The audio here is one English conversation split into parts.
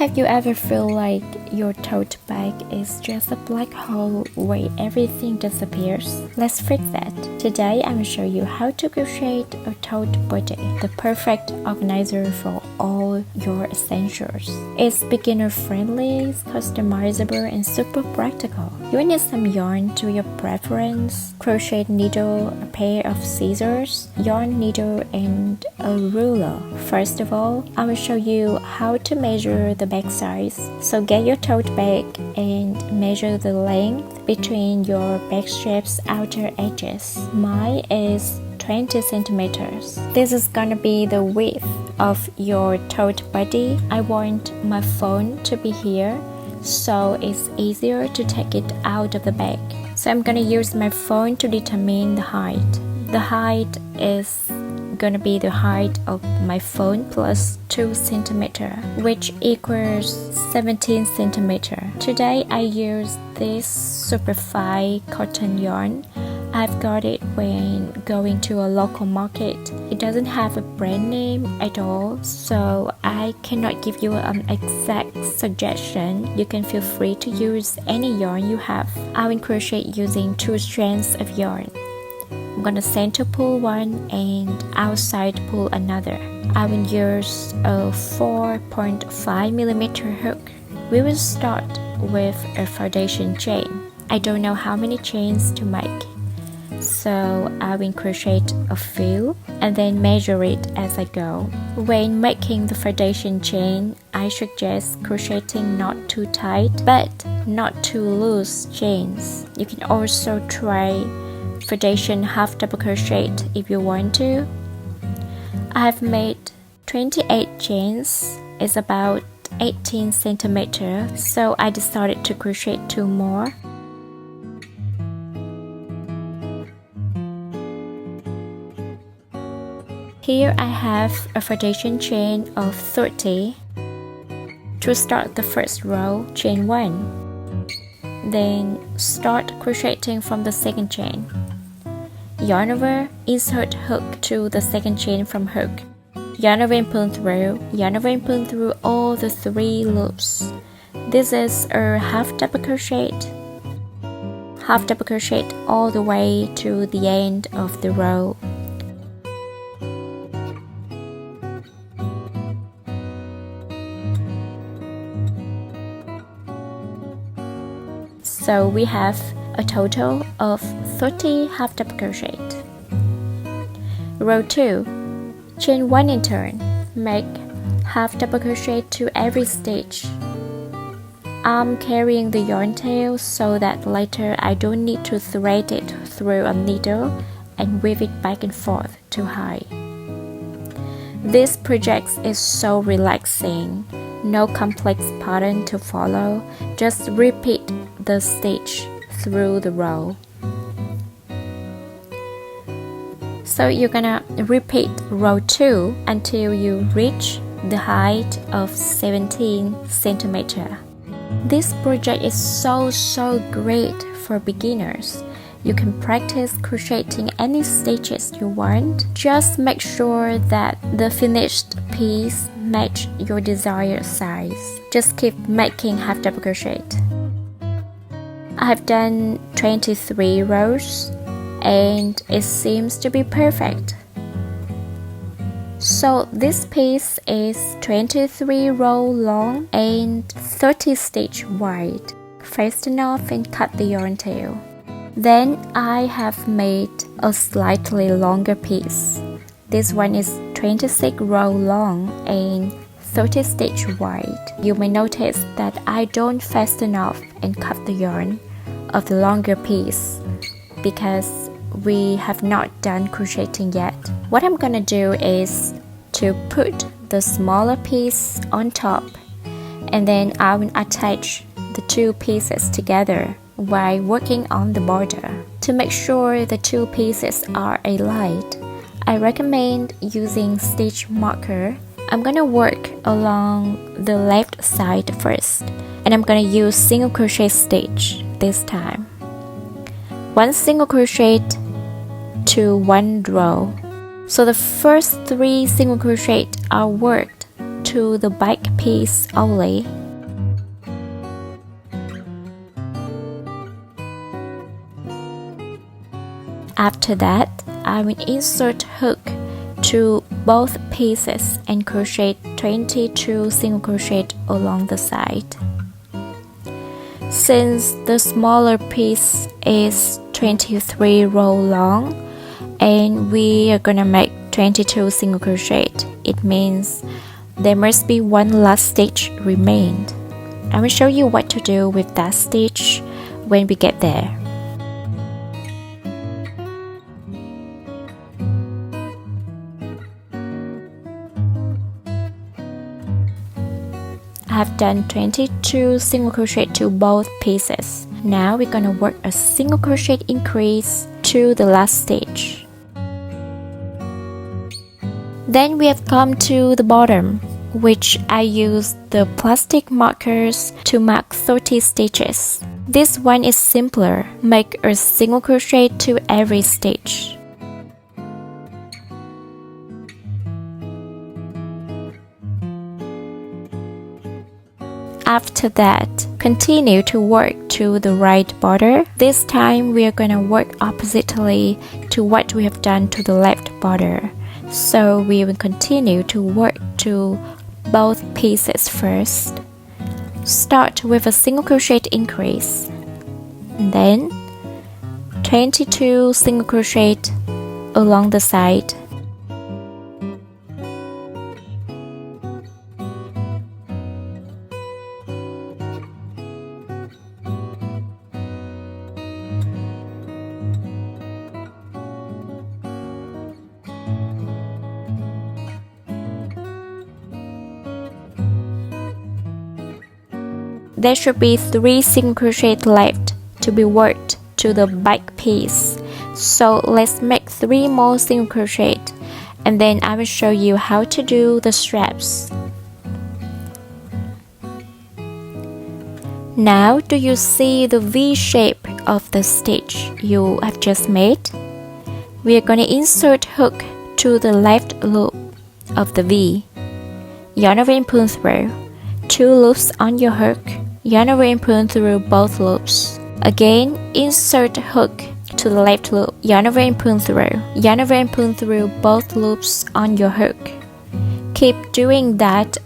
Have you ever feel like your tote bag is just a black hole where everything disappears? Let's fix that. Today I will show you how to crochet a tote buddy, the perfect organizer for all your essentials. It's beginner friendly, customizable, and super practical. You will need some yarn to your preference, crochet needle, a pair of scissors, yarn needle, and a ruler. First of all, I will show you how to measure the bag size. So get your tote bag and measure the length between your bag strap's outer edges. Mine is 20 centimeters. This is gonna be the width of your tote buddy. I want my phone to be here so it's easier to take it out of the bag. So I'm gonna use my phone to determine the height. The height is gonna be the height of my phone plus 2 centimeter, which equals 17 centimeter. Today I use this super fine cotton yarn. I've got it when going to a local market. It doesn't have a brand name at all, so I cannot give you an exact suggestion. You can feel free to use any yarn you have. I will crochet using 2 strands of yarn. I'm gonna center pull one and outside pull another. I will use a 4.5mm hook. We will start with a foundation chain. I don't know how many chains to make, so I will crochet a few and then measure it as I go. When making the foundation chain, I suggest crocheting not too tight but not too loose chains. You can also try foundation half double crochet if you want to. I have made 28 chains. It's about 18 centimeters, so I decided to crochet 2 more. Here I have a foundation chain of 30. To start the first row, chain 1. Then start crocheting from the second chain. Yarn over, insert hook to the second chain from hook. Yarn over and pull through. Yarn over and pull through all the 3 loops. This is a half double crochet. Half double crochet all the way to the end of the row. So we have a total of 30 half double crochet. Row 2, chain 1 in turn. Make half double crochet to every stitch. I'm carrying the yarn tail so that later I don't need to thread it through a needle and weave it back and forth to hide. This project is so relaxing. No complex pattern to follow. Just repeat the stitch through the row. So you're gonna repeat row 2 until you reach the height of 17 centimeters. This project is so great for beginners. You can practice crocheting any stitches you want. Just make sure that the finished piece match your desired size. Just keep making half double crochet. I have done 23 rows and it seems to be perfect. So this piece is 23 rows long and 30 stitch wide. Fasten off and cut the yarn tail. Then I have made a slightly longer piece. This one is 26 rows long and 30 stitch wide. You may notice that I don't fasten off and cut the yarn of the longer piece because we have not done crocheting yet. What I'm gonna do is to put the smaller piece on top and then I will attach the 2 pieces together while working on the border. To make sure the 2 pieces are alike, I recommend using stitch marker. I'm gonna work along the left side first and I'm gonna use single crochet stitch this time. 1 single crochet to 1 row. So the first 3 single crochet are worked to the back piece only. After that, I will insert hook to both pieces and crochet 22 single crochet along the side. Since the smaller piece is 23 row long and we are gonna make 22 single crochet, it means there must be one last stitch remained. I will show you what to do with that stitch when we get there. I have done 22 single crochet to both pieces. Now we're gonna work a single crochet increase to the last stitch. Then we have come to the bottom, which I use the plastic markers to mark 30 stitches. This one is simpler. Make a single crochet to every stitch. After that, continue to work to the right border. This time we are going to work oppositely to what we have done to the left border. So we will continue to work to both pieces first. Start with a single crochet increase, and then 22 single crochet along the side. There should be 3 single crochet left to be worked to the back piece. So let's make 3 more single crochet and then I will show you how to do the straps. Now do you see the V shape of the stitch you have just made? We are going to insert hook to the left loop of the V. Yarn over and pull through. 2 loops on your hook. Yarn over and pull through both loops. Again, insert hook to the left loop. Yarn over and pull through. Yarn over and pull through both loops on your hook. Keep doing that.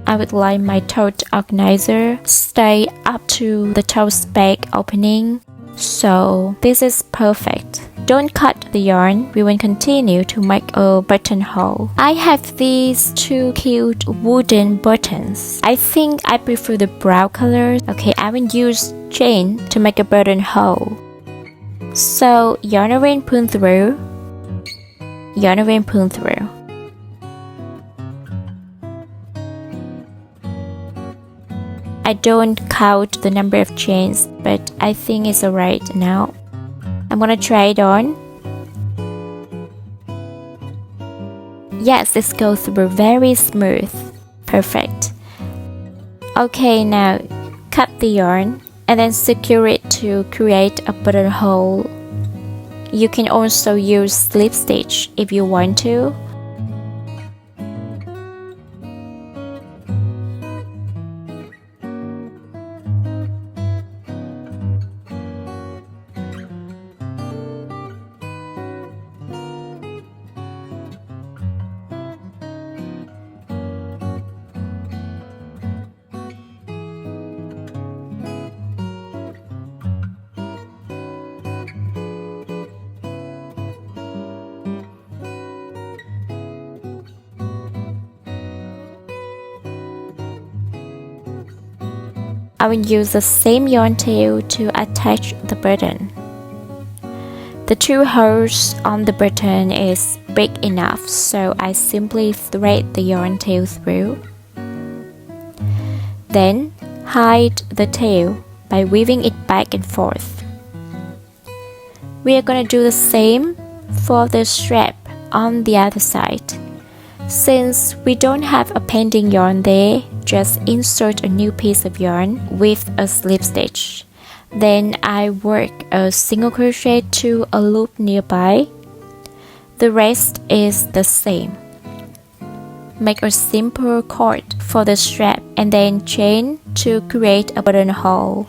I would like my tote organizer stay up to the tote bag opening, so this is perfect. Don't cut the yarn, we will continue to make a buttonhole. I have these 2 cute wooden buttons. I think I prefer the brown color. Okay, I will use chain to make a buttonhole. So yarn over and pull through. Yarn over and pull through. I don't count the number of chains, but I think it's alright now. I'm gonna try it on. Yes, this goes through very smooth. Perfect. Okay, now cut the yarn and then secure it to create a buttonhole. You can also use slip stitch if you want to. I will use the same yarn tail to attach the button. The 2 holes on the button is big enough, so I simply thread the yarn tail through. Then hide the tail by weaving it back and forth. We are going to do the same for the strap on the other side. Since we don't have a pending yarn there, just insert a new piece of yarn with a slip stitch. Then I work a single crochet to a loop nearby. The rest is the same. Make a simple cord for the strap and then chain to create a buttonhole.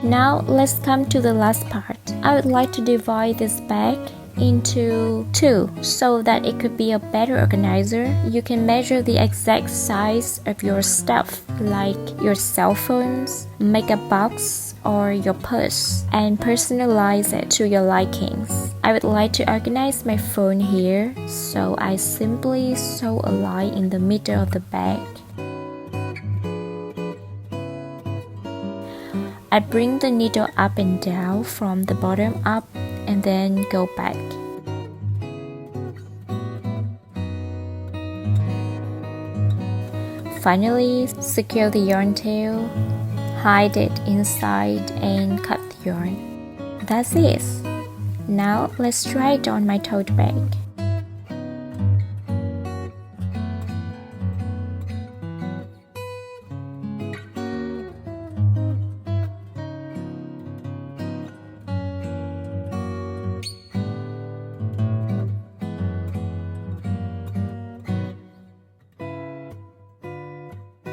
Now let's come to the last part. I would like to divide this bag into two so that it could be a better organizer. You can measure the exact size of your stuff, like your cell phones, makeup box, or your purse, and personalize it to your likings. I would like to organize my phone here, so I simply sew a line in the middle of the bag. I bring the needle up and down from the bottom up and then go back. Finally, secure the yarn tail, hide it inside and cut the yarn. That's it. Now let's try it on my tote bag.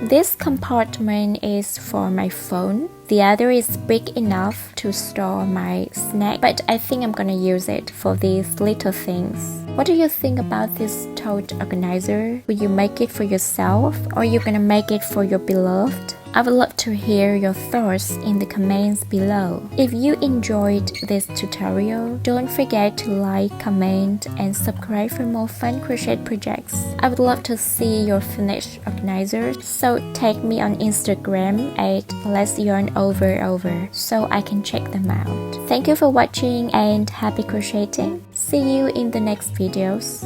This compartment is for my phone. The other is big enough to store my snack, but I think I'm gonna use it for these little things. What do you think about this tote organizer? Will you make it for yourself or are you gonna make it for your beloved? I would love to hear your thoughts in the comments below. If you enjoyed this tutorial, don't forget to like, comment, and subscribe for more fun crochet projects. I would love to see your finished organizer, so tag me on Instagram at Letsyarnoverover so I can check them out. Thank you for watching and happy crocheting. See you in the next videos.